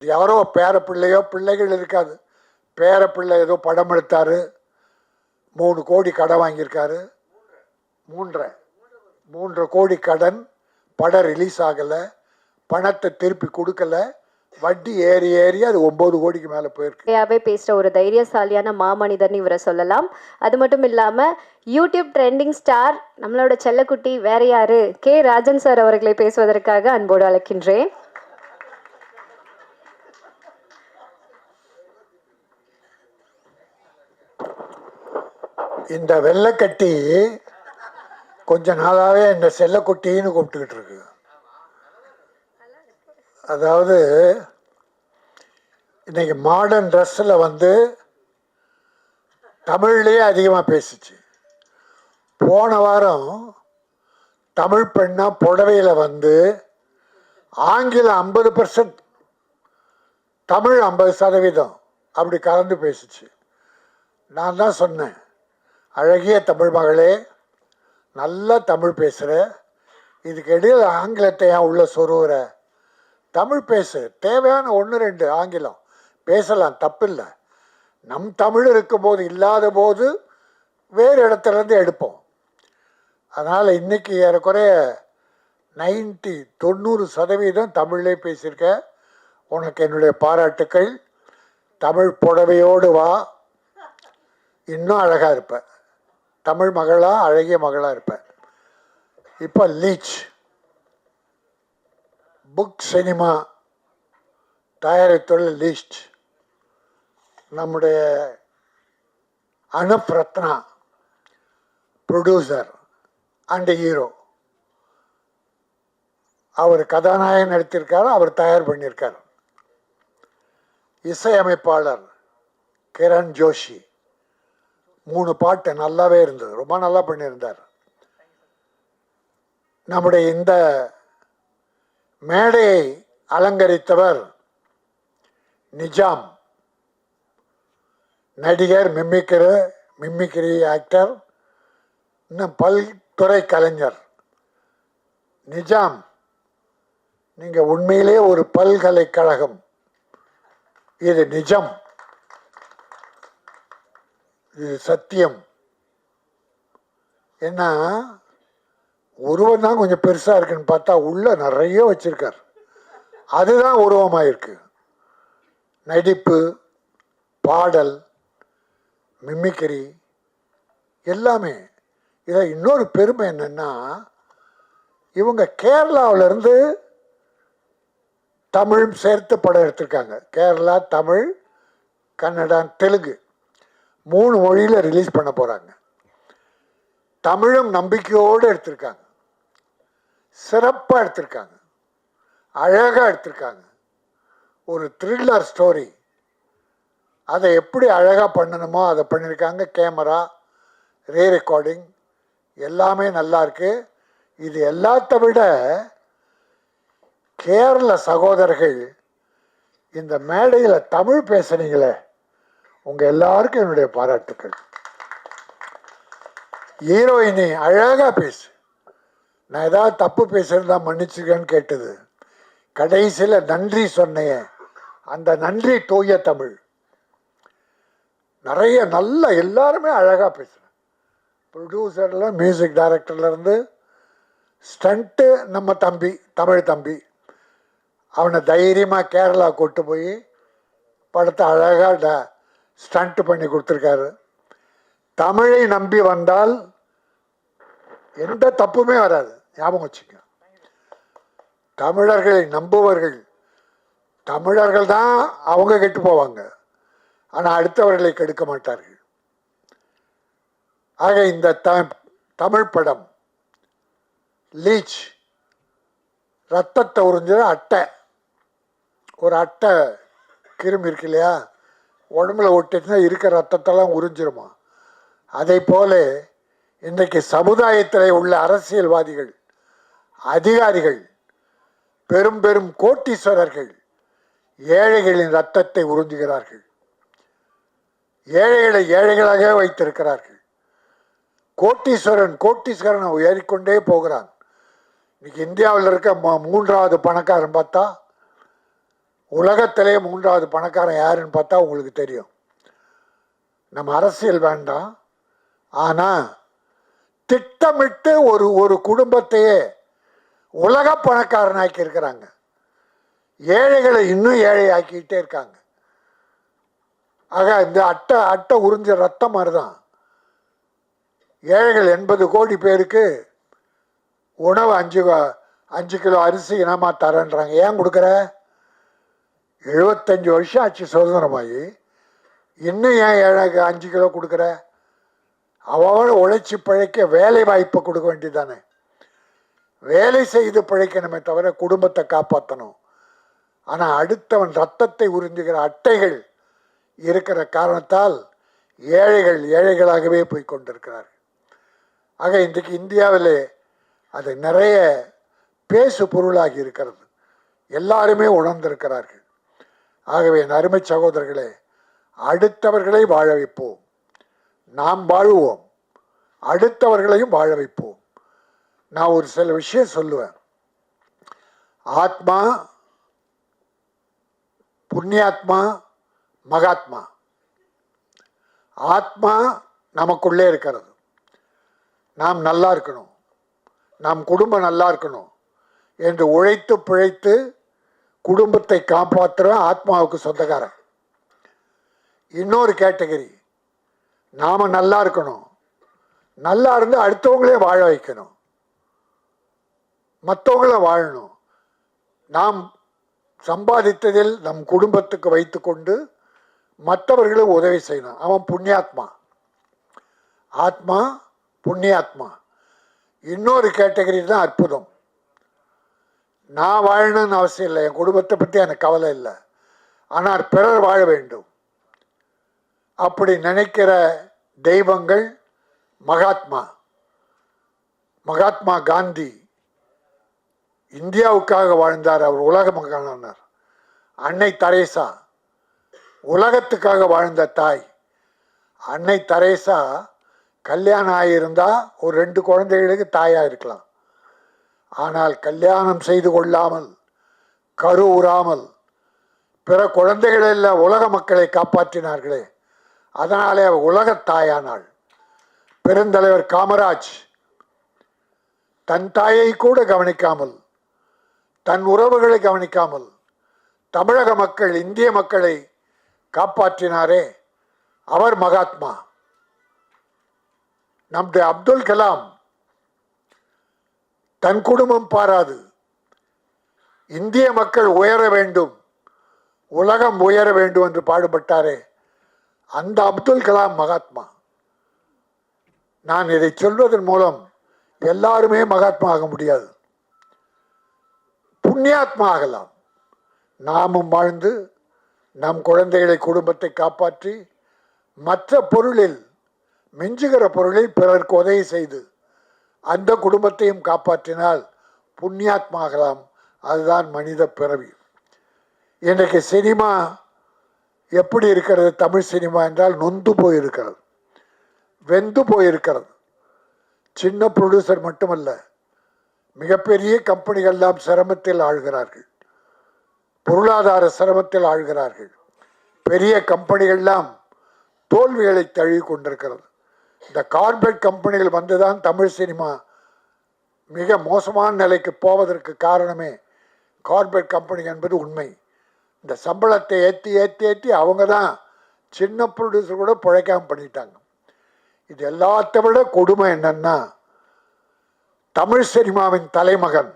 யாரோ பேர பிள்ளையோ பிள்ளைகள் இருக்காது. பேர பிள்ளை ஏதோ படம் எடுத்தாரு, 3 கோடி கடன் வாங்கியிருக்காரு. 3 கோடி கடன், படம் ரிலீஸ் ஆகலை, பணத்தை திருப்பி கொடுக்கல, வட்டி ஏறி ஏறி அது 9 கோடிக்கு மேலே போயிருக்கு. பேசுகிற ஒரு தைரியசாலியான மாமனிதர்னு இவரை சொல்லலாம். அது மட்டும் இல்லாமல் யூடியூப் ட்ரெண்டிங் ஸ்டார் நம்மளோட செல்லக்குட்டி வேற யாரு, கே ராஜன் சார் அவர்களை பேசுவதற்காக அன்போடு அழைக்கின்றேன். இந்த வெள்ளைக்கட்டி கொஞ்ச நாளாவே இந்த செல்லக்குட்டின்னு கூப்பிட்டுக்கிட்டு இருக்கு. அதாவது இன்னைக்கு மாடர்ன் ட்ரெஸ்ஸில் தமிழ்லேயே அதிகமாக பேசிச்சு. போன வாரம் தமிழ் பெண்ணா புடவையில் ஆங்கிலம் 50%, தமிழ் 50% அப்படி கலந்து பேசிச்சு. நான் தான் சொன்னேன், அழகிய தமிழ் மகளே, நல்லா தமிழ் பேசுகிற, இதுக்கு இடையில் ஆங்கிலத்தை ஏன் உள்ள சொருகிற? தமிழ் பேசு, தேவையான 1-2 ஆங்கிலம் பேசலாம், தப்பில்லை. நம் தமிழ் இருக்கும்போது இல்லாத போது வேறு இடத்துலேருந்து எடுப்போம். அதனால் இன்றைக்கி ஏறக்குறைய 90-90% தமிழ்லே பேசியிருக்க. உனக்கு என்னுடைய பாராட்டுக்கள். தமிழ் புடவையோடு வா, இன்னும் அழகாக இருப்பேன். தமிழ் மகளாக, அழகிய மகளாக இருப்பேன். இப்போ லீச் புக் சினிமா தயாரித்துள்ள லீச் நம்முடைய அனுப் ரத்னா ப்ரொடியூசர் அண்ட் ஹீரோ. அவர் கதாநாயகன் நடித்திருக்காரு, அவர் தயார் பண்ணியிருக்கார். இசையமைப்பாளர் கிரண் ஜோஷி. 3 பாட்டு நல்லாவே இருந்தது, ரொம்ப நல்லா பண்ணியிருந்தார். நம்முடைய இந்த மேடையை அலங்கரித்தவர் நிஜாம், நடிகர், மிமிக்ரி ஆக்டர், இன்னும் பல்துறை கலைஞர். நிஜாம், நீங்கள் உண்மையிலே ஒரு பல்கலைக்கழகம். இது நிஜம், இது சத்தியம். ஏன்னா உருவம் தான் கொஞ்சம் பெருசாக இருக்குன்னு பார்த்தா உள்ள நிறைய வச்சிருக்கார். அதுதான் உருவமாக இருக்கு. நடிப்பு, பாடல், மிமிக்ரி எல்லாமே. இதில் இன்னொரு பெருமை என்னென்னா, இவங்க கேரளாவிலேருந்து தமிழும் சேர்த்து படம் எடுத்திருக்காங்க. கேரளா, தமிழ், கன்னடா, தெலுங்கு 3 மொழியில் ரிலீஸ் பண்ண போகிறாங்க. தமிழும் நம்பிக்கையோடு எடுத்திருக்காங்க, சிறப்பாக எடுத்திருக்காங்க, அழகாக எடுத்திருக்காங்க. ஒரு த்ரில்லர் ஸ்டோரி, அதை எப்படி அழகாக பண்ணணுமோ அதை பண்ணியிருக்காங்க. கேமரா, ரீ ரெக்கார்டிங் எல்லாமே நல்லா இருக்கு. இது எல்லாத்த விட கேரள சகோதரர்கள் இந்த மேடையில் தமிழ் பேசுனீங்களே, உங்கள் எல்லாருக்கும் என்னுடைய பாராட்டுக்கள். ஹீரோயினி அழகாக பேசு. நான் ஏதாவது தப்பு பேசுகிறதா மன்னிச்சுக்கன்னு கேட்டது. கடைசியில் நன்றி சொன்னையே, அந்த நன்றி தூய தமிழ். நிறைய நல்ல எல்லாருமே அழகாக பேசுகிறேன். ப்ரொடியூசரில், மியூசிக் டைரக்டர்லேருந்து, ஸ்டண்ட்டு நம்ம தம்பி, தமிழ் தம்பி, அவனை தைரியமாக கேரளா கூட்டு போய் படத்தை அழகாக ஸ்டண்ட்டு பண்ணி கொடுத்துருக்காரு. தமிழை நம்பி வந்தால் எந்த தப்புமே வராது, ஞாபகம் வச்சுக்க. தமிழர்களை நம்புவர்கள், தமிழர்கள் தான் அவங்க கெட்டு போவாங்க, ஆனால் அடுத்தவர்களை கெடுக்க மாட்டார்கள். ஆக இந்த தமிழ் படம் லீச், ரத்தத்தை உறிஞ்ச அட்டை, ஒரு அட்டை கிருமி இருக்கு இல்லையா, உடம்புல ஒட்டிச்சுன்னா இருக்கிற ரத்தத்தெல்லாம் உறிஞ்சிருமா. அதை போல இன்றைக்கு சமுதாயத்தில் உள்ள அரசியல்வாதிகள், அதிகாரிகள், பெரும் பெரும் கோட்டீஸ்வரர்கள் ஏழைகளின் ரத்தத்தை உறிஞ்சுகிறார்கள். ஏழைகளை ஏழைகளாக வைத்திருக்கிறார்கள். கோட்டீஸ்வரன் ஏறிக்கொண்டே போகிறான். இன்னைக்கு இந்தியாவில் இருக்க 3வது பணக்காரன் பார்த்தா உலகத்திலே 3வது பணக்காரன் யாருன்னு பார்த்தா உங்களுக்கு தெரியும். நம்ம அரசியல் வேண்டாம், ஆனால் திட்டமிட்டு ஒரு ஒரு குடும்பத்தையே உலக பணக்காரனாக்கி இருக்கிறாங்க. ஏழைகளை இன்னும் ஏழை ஆக்கிக்கிட்டே இருக்காங்க. ஆக இந்த அட்டை உறிஞ்ச ரத்தம் மாதிரி தான். ஏழைகள் 80 கோடி பேருக்கு உணவு 5 கிலோ அரிசி இனமாக தரேன்றாங்க. ஏன் கொடுக்குற? 75 வருஷம் ஆச்சு சுதந்திரமாகி, இன்னும் ஏன் ஏழைக்கு 5 கிலோ கொடுக்குற? அவன் உழைச்சி பிழைக்க வேலை வாய்ப்பை கொடுக்க வேண்டியதானே. வேலை செய்து பிழைக்கணுமே தவிர குடும்பத்தை காப்பாற்றணும். ஆனால் அடுத்தவன் ரத்தத்தை உறிஞ்சுகிற அட்டைகள் இருக்கிற காரணத்தால் ஏழைகள் ஏழைகளாகவே போய் கொண்டிருக்கிறார்கள். ஆக இன்றைக்கு இந்தியாவிலே அது நிறைய பேசு பொருளாகி இருக்கிறது. எல்லாருமே உணர்ந்திருக்கிறார்கள். ஆகவே என் அருமை சகோதரர்களே, அடுத்தவர்களை வாழ வைப்போம், நாம் வாழுவோம், அடுத்தவர்களையும் வாழ வைப்போம். நான் ஒரு சில விஷயம் சொல்லுவேன். ஆத்மா, புண்ணியாத்மா, மகாத்மா. ஆத்மா நமக்குள்ளே இருக்கிறது. நாம் நல்லா இருக்கணும், நம் குடும்பம் நல்லா இருக்கணும் என்று உழைத்து பிழைத்து குடும்பத்தை காப்பாற்றுற ஆத்மாவுக்கு சொந்தக்காரன். இன்னொரு கேட்டகரி, நாம் நல்லா இருக்கணும், நல்லா இருந்து அடுத்தவங்களே வாழ வைக்கணும், மற்றவங்கள வாழணும். நாம் சம்பாதித்ததில் நம் குடும்பத்துக்கு வைத்து கொண்டு மற்றவர்களும் உதவி செய்யணும். அவன் புண்ணியாத்மா. ஆத்மா புண்ணியாத்மா. இன்னொரு கேட்டகரி தான் அற்புதம். நான் வாழணும்னு அவசியம் இல்லை, என் குடும்பத்தை பற்றி எனக்கு கவலை இல்லை, ஆனால் பிறர் வாழ வேண்டும் அப்படி நினைக்கிற தெய்வங்கள் மகாத்மா. மகாத்மா காந்தி இந்தியாவுக்காக வாழ்ந்தார், அவர் உலக மகானார். அன்னை தெரேசா உலகத்துக்காக வாழ்ந்த தாய். அன்னை தெரேசா கல்யாணம் ஆகியிருந்தா ஒரு 2 குழந்தைகளுக்கு தாயாக இருக்கலாம். ஆனால் கல்யாணம் செய்து கொள்ளாமல், கருவுறாமல் பிற குழந்தைகளெல்லாம் உலக மக்களை காப்பாற்றினார்களே, அதனாலே அவர் உலகத் தாயானாள். பெருந்தலைவர் காமராஜ் தன் தாயை கூட கவனிக்காமல், தன் உறவுகளை கவனிக்காமல் தமிழக மக்கள், இந்திய மக்களை காப்பாற்றினாரே, அவர் மகாத்மா. நம்முடைய அப்துல் கலாம் தன் குடும்பம் பாராது, இந்திய மக்கள் உயர வேண்டும், உலகம் உயர வேண்டும் என்று பாடுபட்டாரே, அந்த அப்துல் கலாம் மகாத்மா. நான் இதை சொல்வதன் மூலம் எல்லாருமே மகாத்மா ஆக முடியாது, புண்ணியாத்மா ஆகலாம். நாமும் வாழ்ந்து நம் குழந்தைகளை, குடும்பத்தை காப்பாற்றி மற்ற பொருளில், மிஞ்சுகிற பொருளில் பிறருக்கு உதவி செய்து அந்த குடும்பத்தையும் காப்பாற்றினால் புண்ணியாத்மா ஆகலாம். அதுதான் மனித பிறவி. இன்றைக்கு சினிமா எப்படி இருக்கிறது? தமிழ் சினிமா என்றால் நொந்து போயிருக்கிறது, வெந்து போயிருக்கிறது. சின்ன ப்ரொடியூசர் மட்டுமல்ல, மிகப்பெரிய கம்பெனிகள்லாம் சிரமத்தில் ஆழ்கிறார்கள், பொருளாதார சிரமத்தில் ஆழ்கிறார்கள். பெரிய கம்பெனிகள்லாம் தோல்விகளை தழுவி கொண்டிருக்கிறது. இந்த கார்பரேட் கம்பெனிகள் வந்துதான் தமிழ் சினிமா மிக மோசமான நிலைக்கு போவதற்கு காரணமே கார்பரேட் கம்பெனி என்பது உண்மை. இந்த சம்பளத்தை ஏற்றி ஏற்றி ஏற்றி அவங்க தான் சின்ன ப்ரொடியூசர் கூட பிழைக்காம பண்ணிட்டாங்க. இது எல்லாத்த விட கொடுமை என்னன்னா, தமிழ் சினிமாவின் தலைமகன்,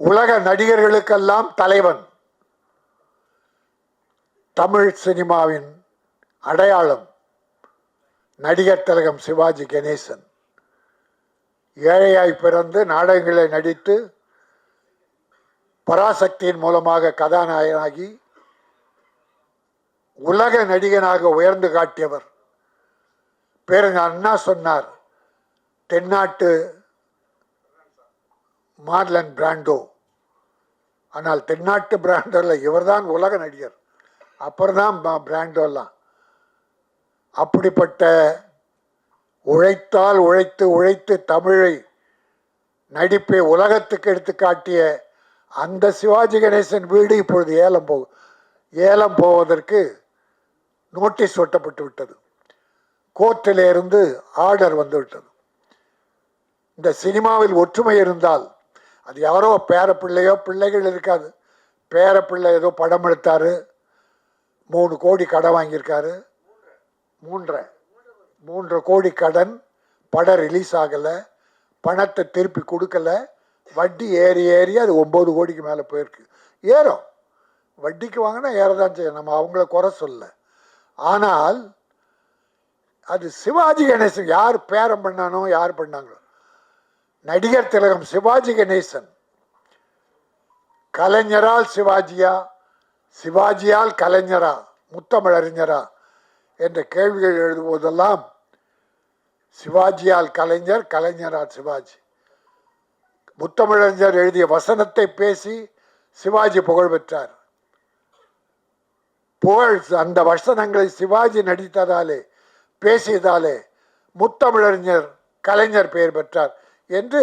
உலக நடிகர்களுக்கெல்லாம் தலைவன், தமிழ் சினிமாவின் அடையாளம் நடிகர் திலகம் சிவாஜி கணேசன். ஏழையாய் பிறந்து நாடகங்களை நடித்து பராசக்தியின் மூலமாக கதாநாயகனாகி உலக நடிகனாக உயர்ந்து காட்டியவர். பேருங்க அண்ணா சொன்னார், தென்னாட்டு மார்லன் பிராண்டோ. ஆனால் தென்னாட்டு பிராண்டோவில் இவர் தான் உலக நடிகர், அப்புறம் தான் பிராண்டோலாம். அப்படிப்பட்ட உழைத்தால் உழைத்து உழைத்து தமிழை, நடிப்பை உலகத்துக்கு எடுத்து காட்டிய அந்த சிவாஜி கணேசன் வீடு இப்பொழுது ஏலம் போவதற்கு நோட்டீஸ் ஒட்டப்பட்டு விட்டது. கோர்ட்டிலிருந்து ஆர்டர் வந்து விட்டது. இந்த சினிமாவில் ஒற்றுமை இருந்தால் அது யாரோ பேரப்பிள்ளையோ பிள்ளைகள் இருக்காது. பேரப்பிள்ளை ஏதோ படம் எடுத்தாரு, 3 கோடி கடன் வாங்கியிருக்காரு. 3 கோடி கடன், படம் ரிலீஸ் ஆகலை, பணத்தை திருப்பி கொடுக்கல, வட்டி ஏறி அது 9 கோடிக்கு மேலே போயிருக்கு. ஏறும், வட்டிக்கு வாங்கினா ஏறதான் செய்யும், நம்ம அவங்கள குறை சொல்ல. ஆனால் அது சிவாஜி கணேசன் யார் பேரம் பண்ணானோ யார் பண்ணாங்களோ, நடிகர் திலகம் சிவாஜி கணேசன் கலைஞரால் சிவாஜியா, சிவாஜியால் கலைஞரா, முத்தமிழறிஞரா என்ற கேள்விகள் எழுதுவதெல்லாம் சிவாஜியால் கலைஞர், கலைஞரால் சிவாஜி. முத்தமிழறிஞர் எழுதிய வசனத்தை பேசி சிவாஜி புகழ் பெற்றார். புகழ் அந்த வசனங்களை சிவாஜி நடித்ததாலே, பேசியதாலே முத்தமிழறிஞர் கலைஞர் பெயர் பெற்றார் என்று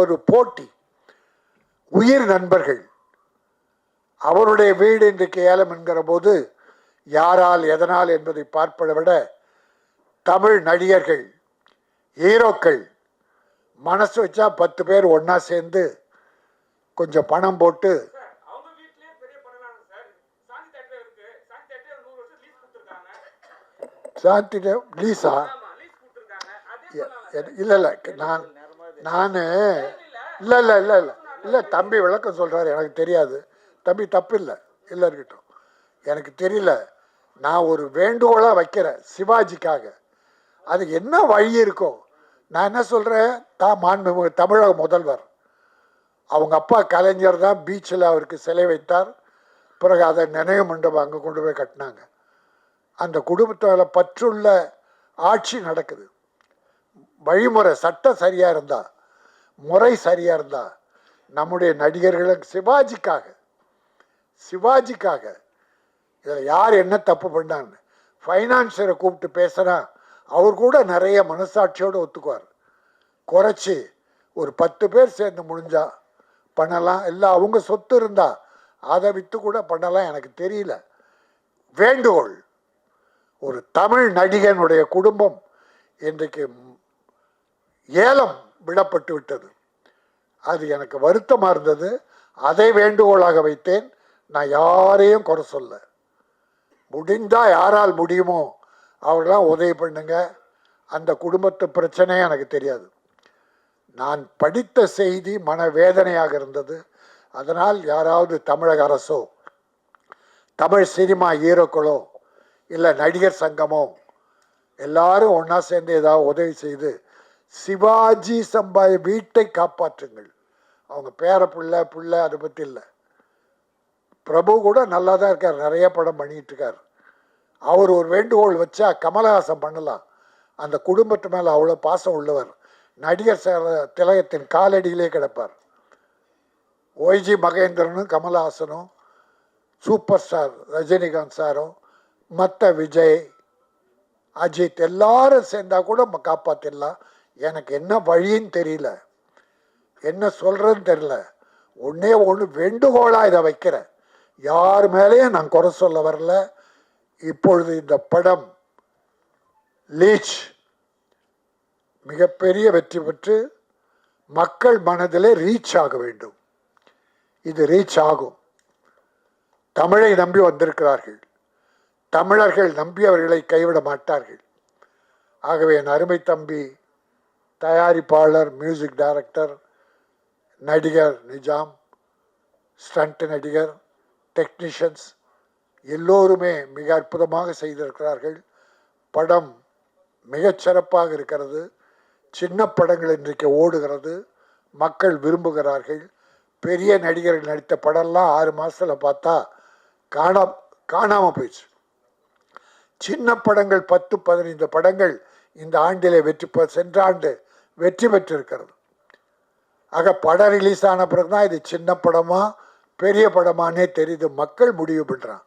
ஒரு போட்டி. உயிர் நண்பர்கள். அவருடைய வீடு இன்றைக்கு ஏலம் என்கிற போது யாரால் எதனால் என்பதை பார்ப்பதை விட தமிழ் நடிகர்கள், ஹீரோக்கள் மனசு வச்சா 10 பேர் ஒன்னா சேர்ந்து கொஞ்சம் பணம் போட்டு சாந்தி லீஸா இல்லை நான் இல்லை தம்பி விளக்கம் சொல்கிறாரு, எனக்கு தெரியாது. தம்பி தப்பு இல்லை இருக்கட்டும், எனக்கு தெரியல. நான் ஒரு வேண்டுகோளாக வைக்கிறேன் சிவாஜிக்காக. அது என்ன வழி இருக்கோ. நான் என்ன சொல்கிறேன், மாண்புமிகு தமிழக முதல்வர், அவங்க அப்பா கலைஞர் தான் பீச்சில் அவருக்கு சிலை வைத்தார். பிறகு அதை நினைவு மண்டபம் அங்கே கொண்டு போய் கட்டினாங்க. அந்த குடும்பத்தில் பற்றுள்ள ஆட்சி நடக்குது. வழிமுறை சட்டம் சரியாக இருந்தா, முறை சரியாக இருந்தா, நம்முடைய நடிகர்களும் சிவாஜிக்காக இதில் யார் என்ன தப்பு பண்ணான்னு ஃபைனான்சரை கூப்பிட்டு பேசுனா அவர் கூட நிறைய மனசாட்சியோடு ஒத்துக்குவார். குறைச்சி ஒரு 10 பேர் சேர்ந்து முடிஞ்சா பண்ணலாம், இல்லை அவங்க சொத்து இருந்தா அதை விற்று கூட பண்ணலாம். எனக்கு தெரியல. வேண்டுகோள், ஒரு தமிழ் நடிகனுடைய குடும்பம் இன்றைக்கு ஏலம் விடப்பட்டு விட்டது. அது எனக்கு வருத்தமாக இருந்தது. அதை வேண்டுகோளாக வைத்தேன். நான் யாரையும் குறை சொல்ல, முடிந்தால் யாரால் முடியுமோ அவர்களாம் உதவி பண்ணுங்க. அந்த குடும்பத்து பிரச்சனை எனக்கு தெரியாது. நான் படித்த செய்தி மனவேதனையாக இருந்தது. அதனால் யாராவது தமிழக அரசோ, தமிழ் சினிமா ஹீரோக்களோ, இல்லை நடிகர் சங்கமோ எல்லாரும் ஒன்றா சேர்ந்து ஏதாவது உதவி செய்து சிவாஜி வீட்டை காப்பாற்றுங்கள். அவங்க பிள்ளை அதை பற்றி இல்லை. பிரபு கூட நல்லா தான் இருக்கார், நிறைய படம் பண்ணிட்டு இருக்கார். அவர் ஒரு வேண்டுகோள் வச்சா கமலஹாசன் பண்ணலாம். அந்த குடும்பத்து மேலே அவ்வளோ பாசம் உள்ளவர். நடிகர் திலகத்தின் காலடியிலே கிடப்பார். ஒய்ஜி மகேந்திரனும் கமலஹாசனும், சூப்பர் ஸ்டார் ரஜினிகாந்த் சாரும், மற்ற விஜய், அஜித் எல்லாரும் சேர்ந்தா கூட காப்பாற்றிடலாம். எனக்கு என்ன வழின்னு தெரியல, என்ன சொல்றதுன்னு தெரியல. ஒன்று வேண்டுகோளாக இதை வைக்கிறேன். யார் மேலேயும் நான் குறை சொல்ல வரல. இப்பொழுது இந்த படம் லீச் மிகப்பெரிய வெற்றி பெற்று மக்கள் மனதிலே ரீச் ஆக வேண்டும். இது ரீச் ஆகும். தமிழை நம்பி வந்திருக்கிறார்கள். தமிழர்கள் நம்பி அவர்களை கைவிட மாட்டார்கள். ஆகவே என் அருமை தம்பி தயாரிப்பாளர், மியூசிக் டைரக்டர், நடிகர் நிஜாம், ஸ்டண்ட் நடிகர், டெக்னீஷியன்ஸ் எல்லோருமே மிக அற்புதமாக செய்திருக்கிறார்கள். படம் மிகச்சிறப்பாக இருக்கிறது. சின்ன படங்கள் இன்றைக்கு ஓடுகிறது, மக்கள் விரும்புகிறார்கள். பெரிய நடிகர்கள் நடித்த படம்லாம் 6 மாதத்தில் பார்த்தா காணாமல் போயிடுச்சு. சின்ன படங்கள் 10-15 படங்கள் இந்த ஆண்டிலே சென்ற ஆண்டு வெற்றி பெற்றிருக்கிறது. ஆக படம் ரிலீஸ் ஆன பிறகு தான் இது சின்ன படமா பெரிய படமானே தெரியுது. மக்கள் முடிவு பண்ணுறான்.